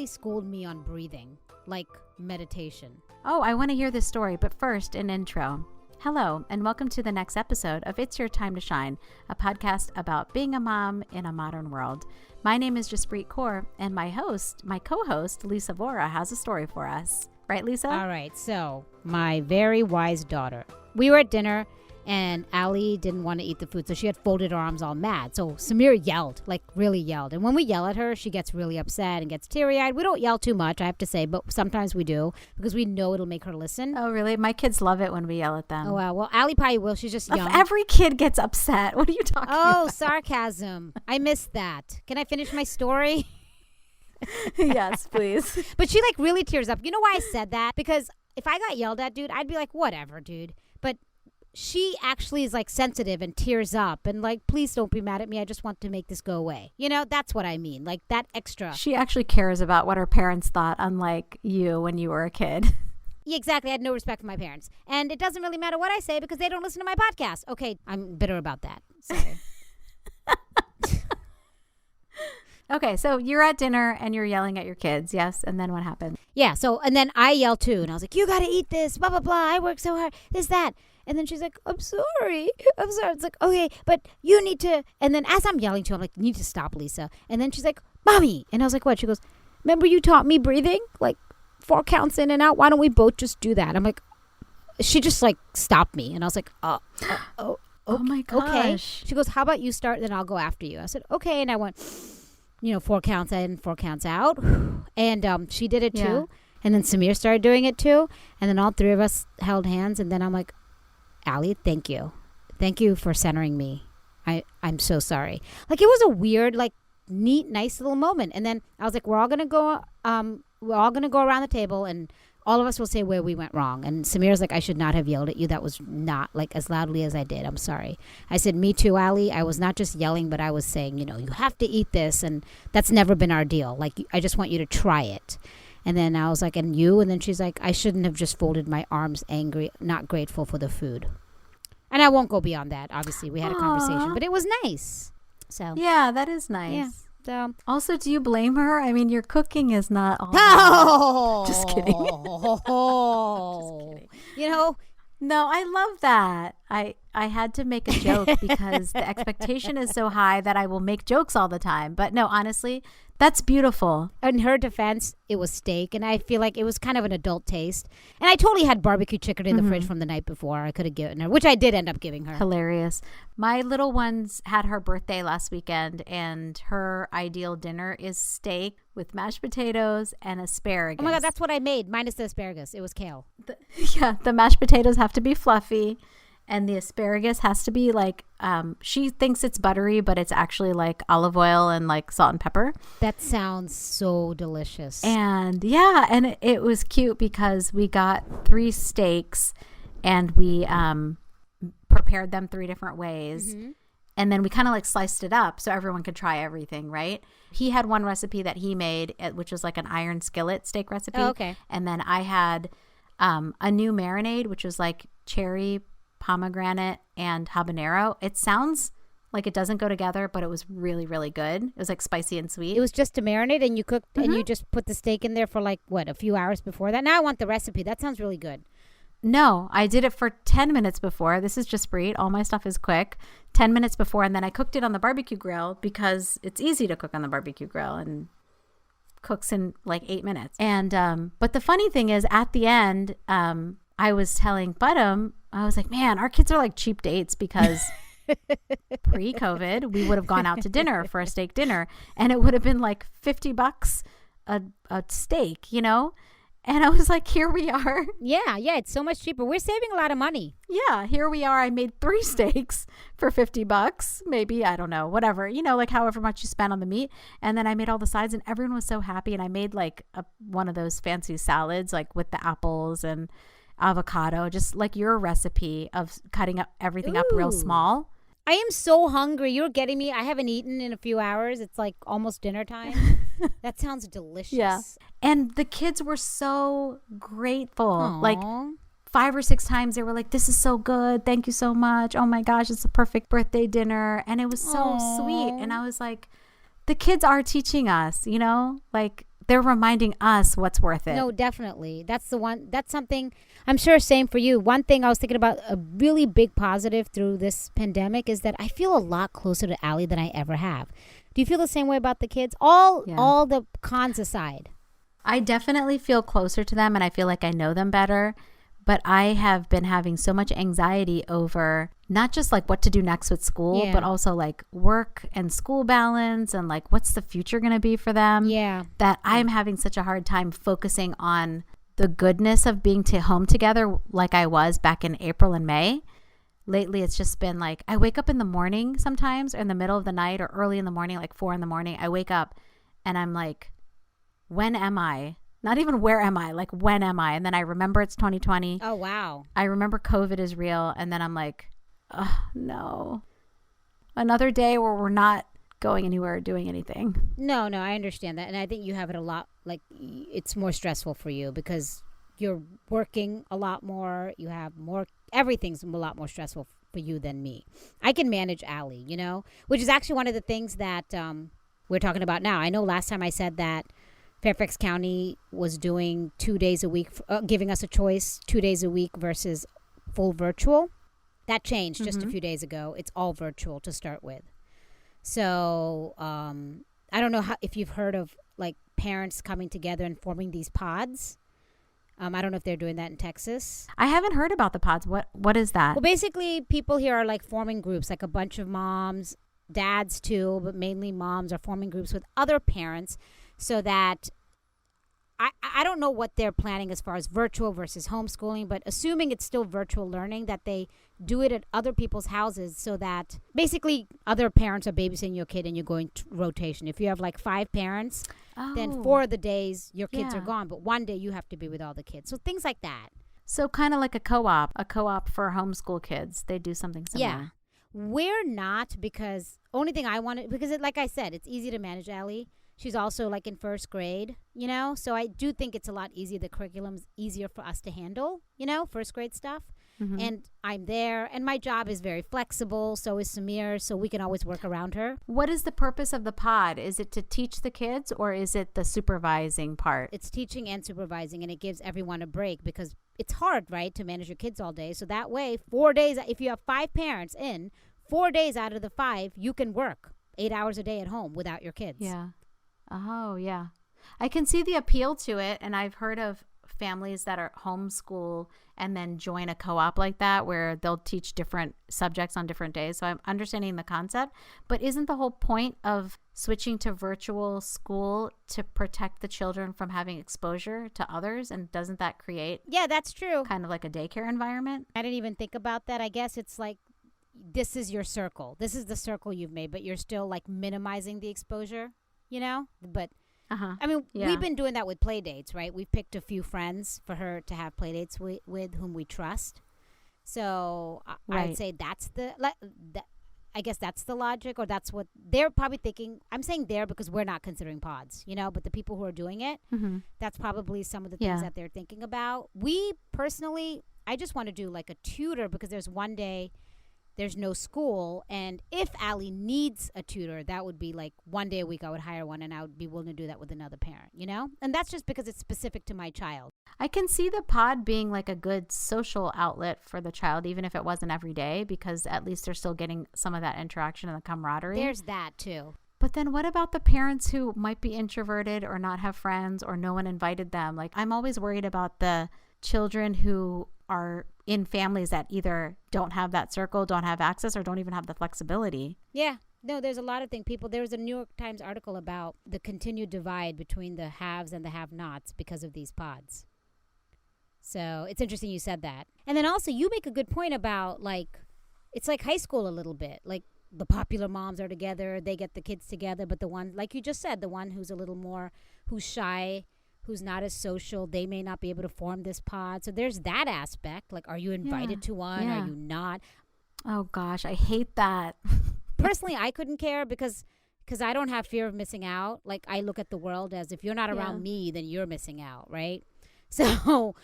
Allie schooled me on breathing, like meditation. Oh, I want to hear this story, but first, an intro. Hello, and welcome to the next episode of It's Your Time to Shine, a podcast about being a mom in a modern world. My name is Juspreet Kaur, and my co-host, Lisa Vora, has a story for us. Right, Lisa? All right, so my very wise daughter. We were at dinner, and Allie didn't want to eat the food, so she had folded her arms all mad. So Samir yelled, like really yelled. And when we yell at her, she gets really upset and gets teary-eyed. We don't yell too much, I have to say, but sometimes we do because we know it'll make her listen. Oh, really? My kids love it when we yell at them. Oh, wow. Well, Allie probably will. She's just young. Every kid gets upset. What are you talking about? Oh, sarcasm. I missed that. Can I finish my story? Yes, please. But she like really tears up. You know why I said that? Because if I got yelled at, dude, I'd be like, whatever, dude. But she actually is like sensitive and tears up and like, please don't be mad at me. I just want to make this go away. You know, that's what I mean. Like that extra. She actually cares about what her parents thought, unlike you when you were a kid. Yeah, exactly. I had no respect for my parents. And it doesn't really matter what I say because they don't listen to my podcast. Okay, I'm bitter about that. Sorry. Okay, so you're at dinner and you're yelling at your kids, yes? And then what happened? Yeah, so, and then I yelled too. And I was like, you got to eat this, blah, blah, blah. I work so hard, this, that. And then she's like, I'm sorry. It's like, okay, but you need to. And then as I'm yelling to her, I'm like, you need to stop, Lisa. And then she's like, Mommy. And I was like, what? She goes, remember you taught me breathing? Like 4 counts in and out. Why don't we both just do that? I'm like, she just like stopped me. And I was like, oh my gosh. Okay. She goes, how about you start, then I'll go after you. I said, okay. And I went, 4 counts in, 4 counts out. And she did it too. Yeah. And then Samir started doing it too. And then all 3 of us held hands. And then I'm like, Allie, thank you. Thank you for centering me. I'm so sorry. Like it was a weird, like neat, nice little moment. And then I was like, we're all gonna go around the table and all of us will say where we went wrong. And Samir's like, I should not have yelled at you. That was not like as loudly as I did. I'm sorry. I said, me too, Allie. I was not just yelling, but I was saying, you have to eat this. And that's never been our deal. Like, I just want you to try it. And then I was like, and you? And then she's like, I shouldn't have just folded my arms angry, not grateful for the food. And I won't go beyond that. Obviously, we had a conversation, but it was nice. So yeah, that is nice. Yeah. So also, do you blame her? I mean, your cooking is not all. Oh, just kidding. Just kidding. No, I love that. I had to make a joke because the expectation is so high that I will make jokes all the time. But no, honestly, that's beautiful. In her defense, it was steak, and I feel like it was kind of an adult taste. And I totally had barbecue chicken in the fridge from the night before. I could have given her, which I did end up giving her. Hilarious. My little one's had her birthday last weekend, and her ideal dinner is steak with mashed potatoes and asparagus. Oh my God, that's what I made, minus the asparagus. It was kale. The mashed potatoes have to be fluffy. And the asparagus has to be like, she thinks it's buttery, but it's actually like olive oil and like salt and pepper. That sounds so delicious. And yeah, and it was cute because we got 3 steaks and we prepared them 3 different ways. Mm-hmm. And then we kind of like sliced it up so everyone could try everything, right? He had one recipe that he made, which was like an iron skillet steak recipe. Oh, okay. And then I had a new marinade, which was like cherry, pomegranate, and habanero. It sounds like it doesn't go together, but it was really, really good. It was like spicy and sweet. It was just to marinate, and you cooked, and you just put the steak in there for like, what, a few hours before that? Now I want the recipe. That sounds really good. No, I did it for 10 minutes before. This is Juspreet. All my stuff is quick. 10 minutes before, and then I cooked it on the barbecue grill because it's easy to cook on the barbecue grill and cooks in like 8 minutes. And but the funny thing is, at the end, I was telling Budum, I was like, man, our kids are like cheap dates because pre-COVID, we would have gone out to dinner for a steak dinner and it would have been like $50 a steak, And I was like, here we are. Yeah, it's so much cheaper. We're saving a lot of money. Yeah, here we are. I made 3 steaks for $50, maybe, I don't know, whatever, like however much you spend on the meat. And then I made all the sides and everyone was so happy. And I made like one of those fancy salads, like with the apples and avocado, just like your recipe of cutting up everything up real small. I am so hungry. You're getting me. I haven't eaten in a few hours. It's like almost dinner time. That sounds delicious. Yeah. And the kids were so grateful. Aww. Like 5 or 6 times they were like, this is so good. Thank you so much. Oh my gosh, it's a perfect birthday dinner. And it was so sweet. And I was like, the kids are teaching us, like they're reminding us what's worth it. No, definitely. That's the one. That's something I'm sure same for you. One thing I was thinking about, a really big positive through this pandemic, is that I feel a lot closer to Allie than I ever have. Do you feel the same way about the kids? All the cons aside. I definitely feel closer to them and I feel like I know them better. But I have been having so much anxiety over not just like what to do next with school, but also like work and school balance and like what's the future going to be for them. Yeah. That I'm having such a hard time focusing on the goodness of being home together like I was back in April and May. Lately, it's just been like I wake up in the morning sometimes or in the middle of the night or early in the morning, like 4 a.m. I wake up and I'm like, when am I? Not even where am I? Like, when am I? And then I remember it's 2020. Oh, wow. I remember COVID is real. And then I'm like, oh, no. Another day where we're not going anywhere or doing anything. No, I understand that. And I think you have it a lot, like, it's more stressful for you because you're working a lot more. You have more, everything's a lot more stressful for you than me. I can manage Allie, which is actually one of the things that we're talking about now. I know last time I said that Fairfax County was doing 2 days a week, giving us a choice, 2 days a week versus full virtual. That changed just a few days ago. It's all virtual to start with. So I don't know if you've heard of like parents coming together and forming these pods. I don't know if they're doing that in Texas. I haven't heard about the pods. What is that? Well, basically, people here are like forming groups, like a bunch of moms, dads too, but mainly moms are forming groups with other parents. So that I don't know what they're planning as far as virtual versus homeschooling, but assuming it's still virtual learning, that they do it at other people's houses so that basically other parents are babysitting your kid and you're going rotation. If you have like 5 parents, then 4 of the days your kids are gone, but one day you have to be with all the kids. So things like that. So kind of like a co-op for homeschool kids. They do something similar. Yeah. We're not, because only thing I wanted, because like I said, it's easy to manage Allie. She's also like in first grade, so I do think it's a lot easier. The curriculum's easier for us to handle, first grade stuff. Mm-hmm. And I'm there, and my job is very flexible. So is Samir, so we can always work around her. What is the purpose of the pod? Is it to teach the kids, or is it the supervising part? It's teaching and supervising, and it gives everyone a break because it's hard, right, to manage your kids all day. So that way, 4 days, if you have 5 parents in, 4 days out of the 5, you can work 8 hours a day at home without your kids. Yeah. Oh, yeah. I can see the appeal to it. And I've heard of families that are homeschool and then join a co-op like that where they'll teach different subjects on different days. So I'm understanding the concept. But isn't the whole point of switching to virtual school to protect the children from having exposure to others? And doesn't that create that's true, kind of like a daycare environment? I didn't even think about that. I guess it's like this is your circle. This is the circle you've made, but you're still like minimizing the exposure. But I mean, we've been doing that with play dates, right? We've picked a few friends for her to have play dates with whom we trust. So I'd say that's I guess that's the logic, or that's what they're probably thinking. I'm saying there because we're not considering pods, but the people who are doing it, that's probably some of the things that they're thinking about. We personally, I just want to do like a tutor because there's one day there's no school, and if Allie needs a tutor, that would be like 1 day a week I would hire one, and I would be willing to do that with another parent, and that's just because it's specific to my child. I can see the pod being like a good social outlet for the child, even if it wasn't every day, because at least they're still getting some of that interaction and the camaraderie. There's that too. But then what about the parents who might be introverted or not have friends or no one invited them? Like, I'm always worried about the children who are in families that either don't have that circle, don't have access, or don't even have the flexibility. Yeah. No, there's a lot of things. There was a New York Times article about the continued divide between the haves and the have-nots because of these pods. So it's interesting you said that. And then also you make a good point about like, it's like high school a little bit. Like the popular moms are together, they get the kids together, but the one, like you just said, the one who's a little more, who's shy, who's not as social, they may not be able to form this pod. So there's that aspect. Like, are you invited to one? Are you not? Oh, gosh, I hate that. Personally, I couldn't care because I don't have fear of missing out. Like, I look at the world as if you're not around me, then you're missing out, right? So,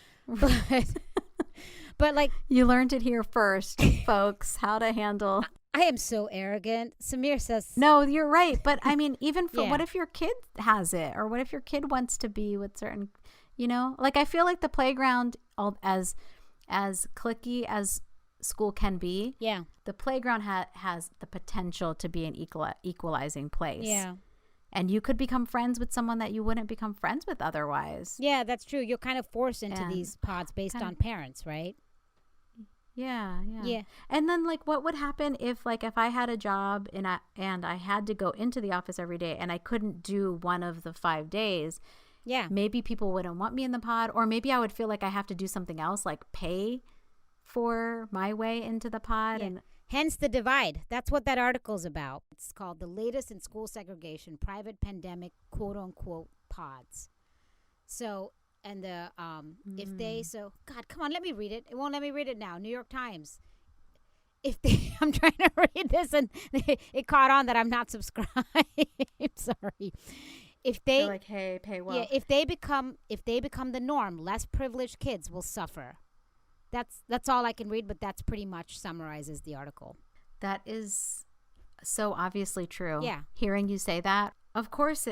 but like... You learned it here first, folks, how to handle I am so arrogant. Samir says, No, you're right. But I mean, even for Yeah. what if your kid has it, or what if your kid wants to be with certain, like I feel like the playground, as cliquey as school can be, yeah, the playground has the potential to be an equalizing place. yeah. And you could become friends with someone that you wouldn't become friends with otherwise. Yeah, that's true. You're kind of forced into And these pods based kinda- on parents, right? Yeah. Yeah. And then like what would happen if I had a job and I had to go into the office every day and I couldn't do one of the 5 days? Yeah. Maybe people wouldn't want me in the pod, or maybe I would feel like I have to do something else, like pay for my way into the pod. Yeah. And Hence the divide. That's what that article's about. It's called The Latest in School Segregation, Private Pandemic, quote unquote, pods. So, and the, if they, so, God, come on, let me read it. It won't let me read it now. New York Times. If they, I'm trying to read this and it caught on that I'm not subscribed. I'm sorry. If they, they're like, hey, pay well. yeah, if they become the norm, less privileged kids will suffer. That's all I can read, but that's pretty much summarizes the article. That is so obviously true. Yeah. Hearing you say that, of course,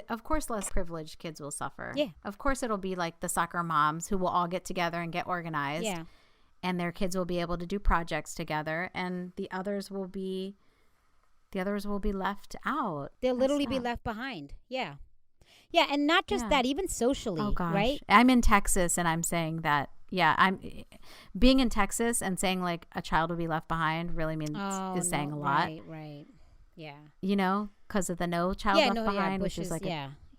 less privileged kids will suffer. Yeah. Of course, it'll be like the soccer moms who will all get together and get organized. Yeah. And their kids will be able to do projects together, and the others will be left out. They'll literally be That's left behind. Yeah. Yeah, and not just Yeah. that, even socially, Oh gosh. right? I'm in Texas and I'm saying that, I'm being in Texas and saying like a child will be left behind really is saying a lot. Right. Yeah. Because of the No Child Left Behind, which Bushes, is like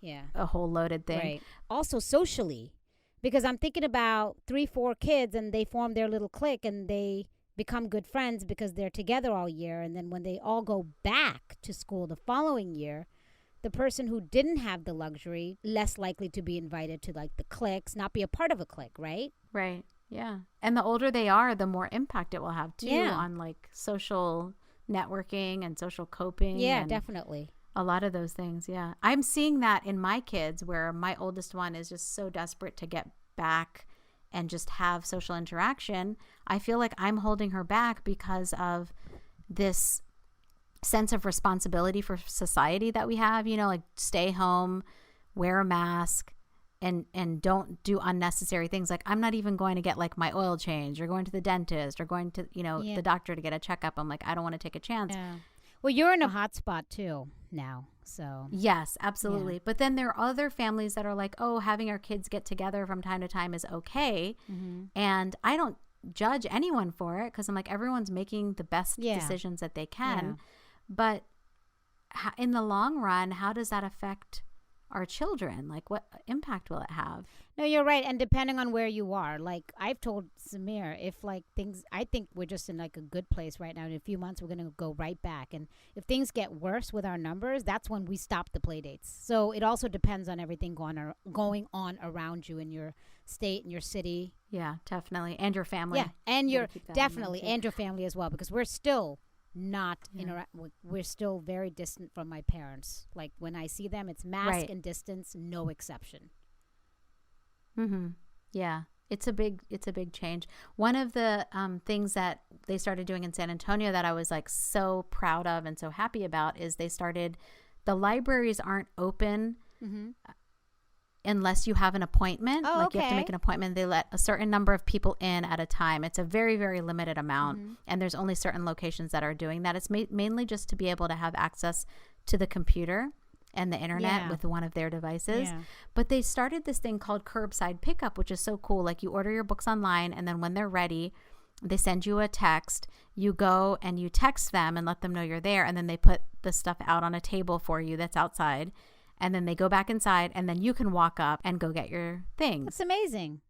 yeah. a whole loaded thing. Right. Also socially, because I'm thinking about 3-4 kids and they form their little clique and they become good friends because they're together all year, and then when they all go back to school the following year, the person who didn't have the luxury, less likely to be invited to like the cliques, not be a part of a clique, right? Right. Yeah. And the older they are, the more impact it will have too Yeah. on like social networking and social coping. Yeah, and definitely. a lot of those things. Yeah. I'm seeing that in my kids, where my oldest one is just so desperate to get back and just have social interaction. I feel like I'm holding her back because of this sense of responsibility for society that we have, like stay home, wear a mask, and don't do unnecessary things. Like I'm not even going to get like my oil changed or going to the dentist or going to, the doctor to get a checkup. I'm like, I don't want to take a chance. Yeah. Well, you're in a hot spot too now. So Yes, absolutely. Yeah. But then there are other families that are like, oh, having our kids get together from time to time is okay. Mm-hmm. And I don't judge anyone for it, because I'm like, everyone's making the best Yeah. decisions that they can. Yeah. But in the long run, how does that affect our children? Like, what impact will it have? No, you're right. And depending on where you are, like I've told Samir, if like things, I think we're just in like a good place right now. In a few months, we're going to go right back. And if things get worse with our numbers, that's when we stop the play dates. So it also depends on everything going on around you in your state, in your city. Yeah, definitely. And your family. Yeah. And You your, gotta keep that in mind, definitely, too. and your family as well, because we're still not we're still very distant from my parents. Like when I see them, it's mask Right. and distance, no exception. Mm-hmm. Yeah, it's a big change. One of the things that they started doing in San Antonio that I was like so proud of and so happy about is the libraries aren't open unless you have an appointment. Oh, like you have to okay. make an appointment. They let a certain number of people in at a time. It's a very, very limited amount. And there's only certain locations that are doing that. It's mainly just to be able to have access to the computer and the internet Yeah. with one of their devices. Yeah. But they started this thing called curbside pickup, which is so cool. Like you order your books online, and then when they're ready, they send you a text. You go and you text them and let them know you're there, and then they put the stuff out on a table for you that's outside. And then they go back inside, and then you can walk up and go get your things. That's amazing.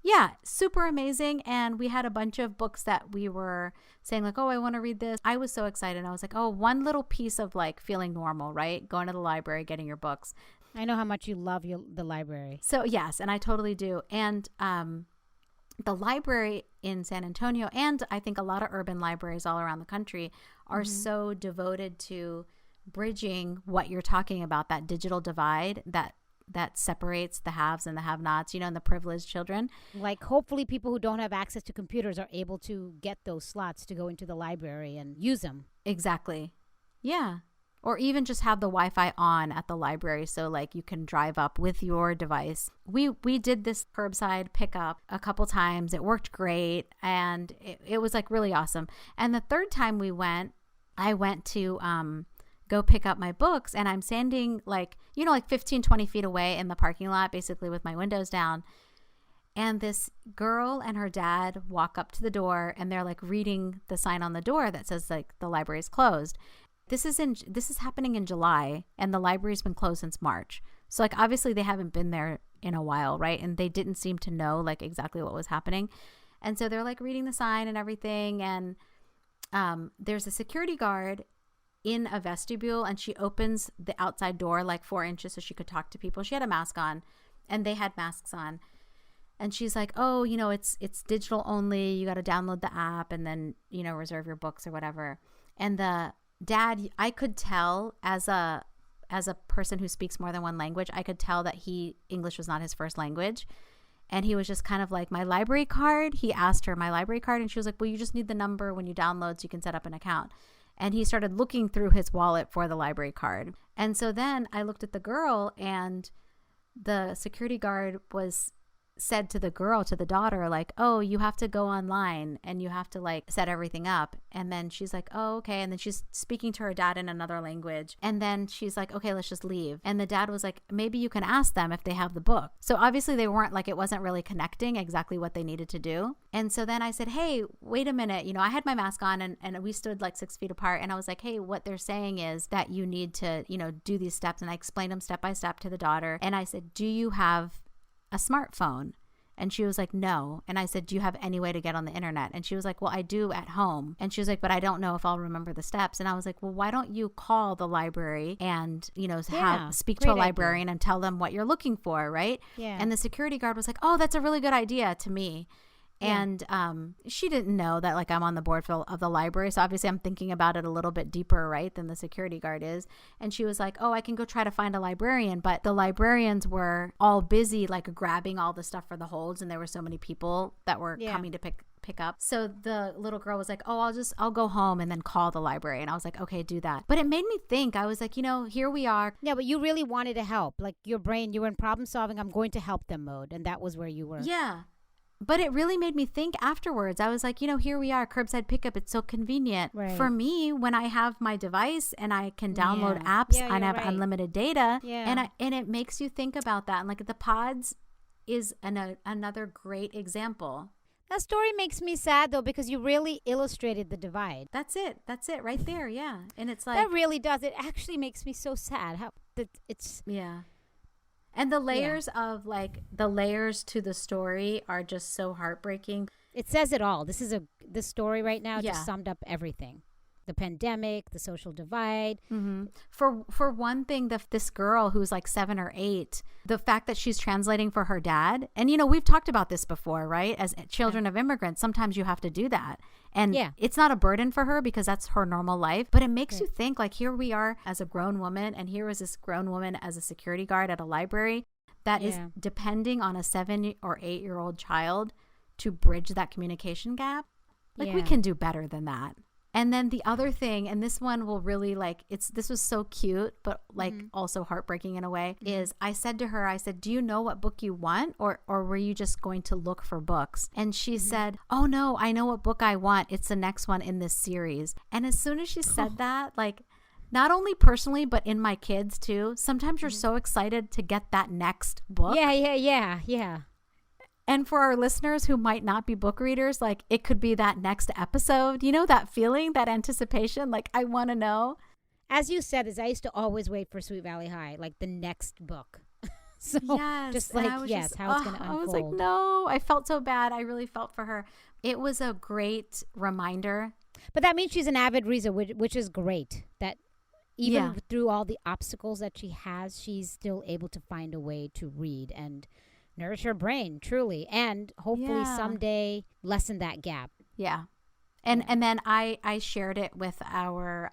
Yeah, super amazing. And we had a bunch of books that we were saying like, oh, I want to read this. I was so excited. I was like, oh, one little piece of like feeling normal, right? Going to the library, getting your books. I know how much you love the library. So yes, and I totally do. And the library in San Antonio, and I think a lot of urban libraries all around the country, are so devoted to bridging what you're talking about, that digital divide that separates the haves and the have-nots, and the privileged children. Like hopefully people who don't have access to computers are able to get those slots to go into the library and use them. Exactly. Yeah. Or even just have the Wi-Fi on at the library so like you can drive up with your device. We did this curbside pickup a couple times. It worked great and it was like really awesome. And the third time we went, I went to go pick up my books and I'm standing like 15, 20 feet away in the parking lot, basically with my windows down. And this girl and her dad walk up to the door and they're like reading the sign on the door that says like the library is closed. This is happening in July and the library's been closed since March. So like obviously they haven't been there in a while, right? And they didn't seem to know like exactly what was happening. And so they're like reading the sign and everything. And there's a security guard in a vestibule and she opens the outside door like 4 inches so she could talk to people. She had a mask on and they had masks on. And she's like, oh, it's digital only. You got to download the app and then, reserve your books or whatever. And the dad, I could tell as a person who speaks more than one language, I could tell that English was not his first language. And he was just kind of like, my library card. He asked her my library card and she was like, well, you just need the number when you download so you can set up an account. And he started looking through his wallet for the library card. And so then I looked at the girl and the security guard said to the daughter, like, oh, you have to go online and you have to like set everything up. And then she's like, oh, okay. And then she's speaking to her dad in another language. And then she's like, okay, let's just leave. And the dad was like, maybe you can ask them if they have the book. So obviously they weren't like, it wasn't really connecting exactly what they needed to do. And so then I said, hey, wait a minute. I had my mask on and we stood like 6 feet apart. And I was like, hey, what they're saying is that you need to, do these steps. And I explained them step by step to the daughter. And I said, do you have a smartphone? And she was like, no. And I said, do you have any way to get on the internet? And she was like, well, I do at home. And she was like, but I don't know if I'll remember the steps. And I was like, well, why don't you call the library and, speak to a librarian and tell them what you're looking for, right? Yeah. And the security guard was like, oh, that's a really good idea to me. And she didn't know that like I'm on the board of the library. So obviously I'm thinking about it a little bit deeper, right, than the security guard is. And she was like, oh, I can go try to find a librarian. But the librarians were all busy like grabbing all the stuff for the holds. And there were so many people that were coming to pick up. So the little girl was like, oh, I'll go home and then call the library. And I was like, okay, do that. But it made me think. I was like, here we are. Yeah, but you really wanted to help. Like your brain, you were in problem solving. I'm going to help them mode. And that was where you were. Yeah. But it really made me think afterwards. I was like, here we are, curbside pickup. It's so convenient. Right. For me, when I have my device and I can download apps and have unlimited data. Yeah. And it makes you think about that. And like the pods is another great example. That story makes me sad though, because you really illustrated the divide. That's it right there. Yeah. And it's like. That really does. It actually makes me so sad how it's. Yeah. And the layers of the layers to the story are just so heartbreaking. It says it all. This story right now just summed up everything. The pandemic, the social divide. Mm-hmm. For one thing, this girl who's like 7 or 8, the fact that she's translating for her dad. And, we've talked about this before, right? As children of immigrants, sometimes you have to do that. And it's not a burden for her because that's her normal life. But it makes you think like here we are as a grown woman. And here is this grown woman as a security guard at a library that is depending on a 7 or 8-year-old child to bridge that communication gap. Like we can do better than that. And then the other thing, and this one will really this was so cute, but also heartbreaking in a way, is I said to her, do you know what book you want? Or were you just going to look for books? And she said, oh no, I know what book I want. It's the next one in this series. And as soon as she said that, not only personally, but in my kids too, sometimes you're so excited to get that next book. Yeah. And for our listeners who might not be book readers, it could be that next episode. That feeling, that anticipation, I want to know. As you said, I used to always wait for Sweet Valley High, the next book. So just how it's going to unfold. I was like, no, I felt so bad. I really felt for her. It was a great reminder. But that means she's an avid reader, which is great. That even through all the obstacles that she has, she's still able to find a way to read and nourish her brain, truly, and hopefully someday lessen that gap. Yeah. And then I shared it with our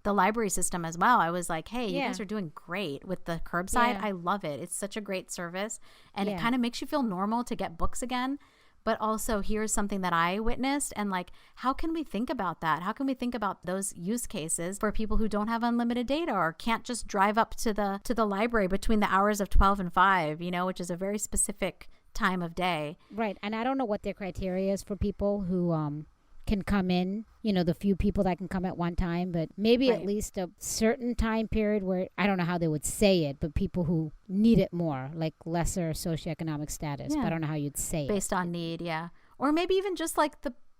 the library system as well. I was like, hey, you guys are doing great with the curbside. I love it. It's such a great service. And it kind of makes you feel normal to get books again. but also here's something that I witnessed. And like, how can we think about that? How can we think about those use cases for people who don't have unlimited data or can't just drive up to the library between the hours of 12 and 5, which is a very specific time of day. Right. And I don't know what their criteria is for people who can come in, the few people that can come at one time, but maybe Right. at least a certain time period where, I don't know how they would say it, but people who need it more, like lesser socioeconomic status. Yeah. But I don't know how you'd say Based on need, yeah. Or maybe even just like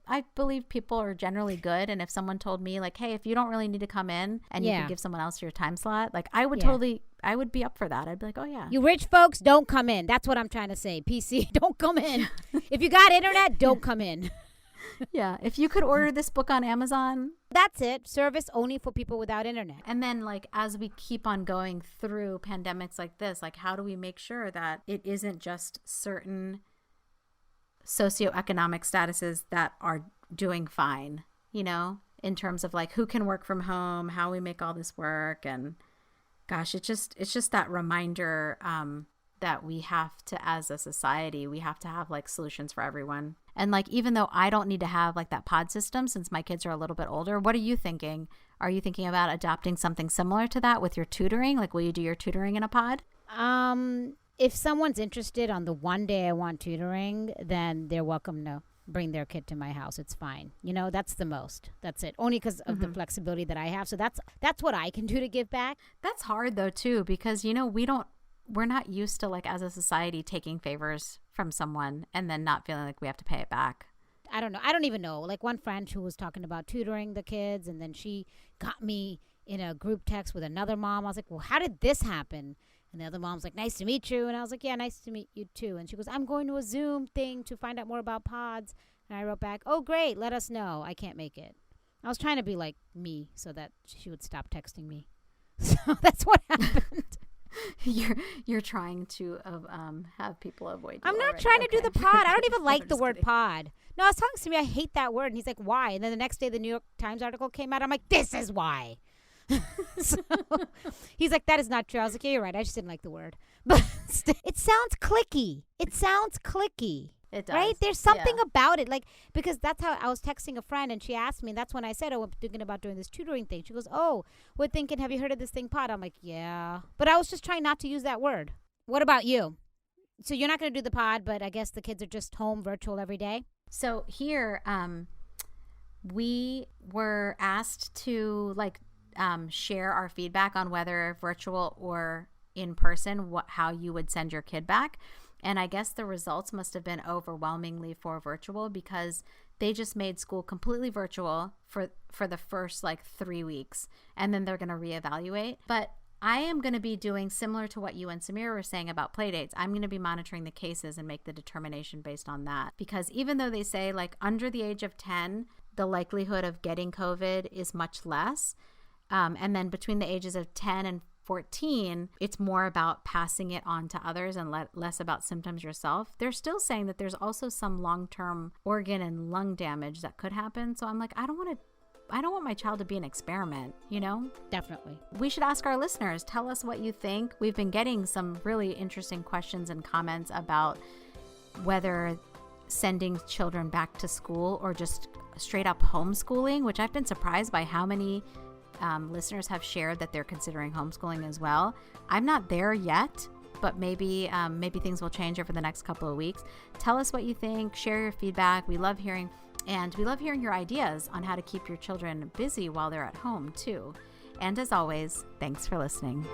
I believe people are generally good. And if someone told me like, hey, if you don't really need to come in and you Yeah. can give someone else your time slot, like I would Yeah. I would be up for that. I'd be like, oh yeah. You rich folks, don't come in. That's what I'm trying to say. PC, don't come in. If you got internet, don't come in. Yeah. If you could order this book on Amazon. That's it. Service only for people without internet. And then like as we keep on going through pandemics like this, like how do we make sure that it isn't just certain socioeconomic statuses that are doing fine, in terms of like who can work from home, how we make all this work. And gosh, it's just that reminder that we have to, as a society, we have to have like solutions for everyone. And like, even though I don't need to have like that pod system since my kids are a little bit older, what are you thinking? Are you thinking about adopting something similar to that with your tutoring? Like, will you do your tutoring in a pod? If someone's interested on the one day I want tutoring, then they're welcome to bring their kid to my house. It's fine. That's the most. That's it. Only because of the flexibility that I have. So that's what I can do to give back. That's hard though too, because we're not used to like as a society taking favors from someone and then not feeling like we have to pay it back. I don't know. I don't even know. Like one friend who was talking about tutoring the kids, and then she got me in a group text with another mom. I was like, well, how did this happen? And the other mom's like, nice to meet you. And I was like, yeah, nice to meet you too. And she goes, I'm going to a Zoom thing to find out more about pods. And I wrote back, oh, great. Let us know. I can't make it. I was trying to be like me so that she would stop texting me. So that's what happened. You're trying to have people avoid you. I'm not already. trying to do Okay. the pod. I don't even like the just word kidding. pod. No, I was talking to me. I hate that word. And he's like, why? And then the next day, the New York Times article came out. I'm like, this is why. So he's like, that is not true. I was like, yeah, you're right. I just didn't like the word. But it sounds clicky. It sounds clicky. It does. Right? There's something Yeah. about it. Like, because that's how I was texting a friend and she asked me, and that's when I said, oh, I'm thinking about doing this tutoring thing. She goes, oh, we're thinking, have you heard of this thing pod? I'm like, yeah. But I was just trying not to use that word. What about you? So you're not going to do the pod, but I guess the kids are just home virtual every day? So here, we were asked to share our feedback on whether virtual or in person, how you would send your kid back. And I guess the results must have been overwhelmingly for virtual because they just made school completely virtual for the first 3 weeks. And then they're going to reevaluate. But I am going to be doing similar to what you and Samira were saying about playdates. I'm going to be monitoring the cases and make the determination based on that. Because even though they say under the age of 10, the likelihood of getting COVID is much less. And then between the ages of 10 and 14, it's more about passing it on to others and less about symptoms yourself. They're still saying that there's also some long-term organ and lung damage that could happen. So I'm like, I don't want my child to be an experiment, Definitely. We should ask our listeners, tell us what you think. We've been getting some really interesting questions and comments about whether sending children back to school or just straight up homeschooling, which I've been surprised by how many listeners have shared that they're considering homeschooling as well. I'm not there yet, but maybe things will change over the next couple of weeks. Tell us what you think. Share your feedback. We love hearing your ideas on how to keep your children busy while they're at home too. And as always, thanks for listening.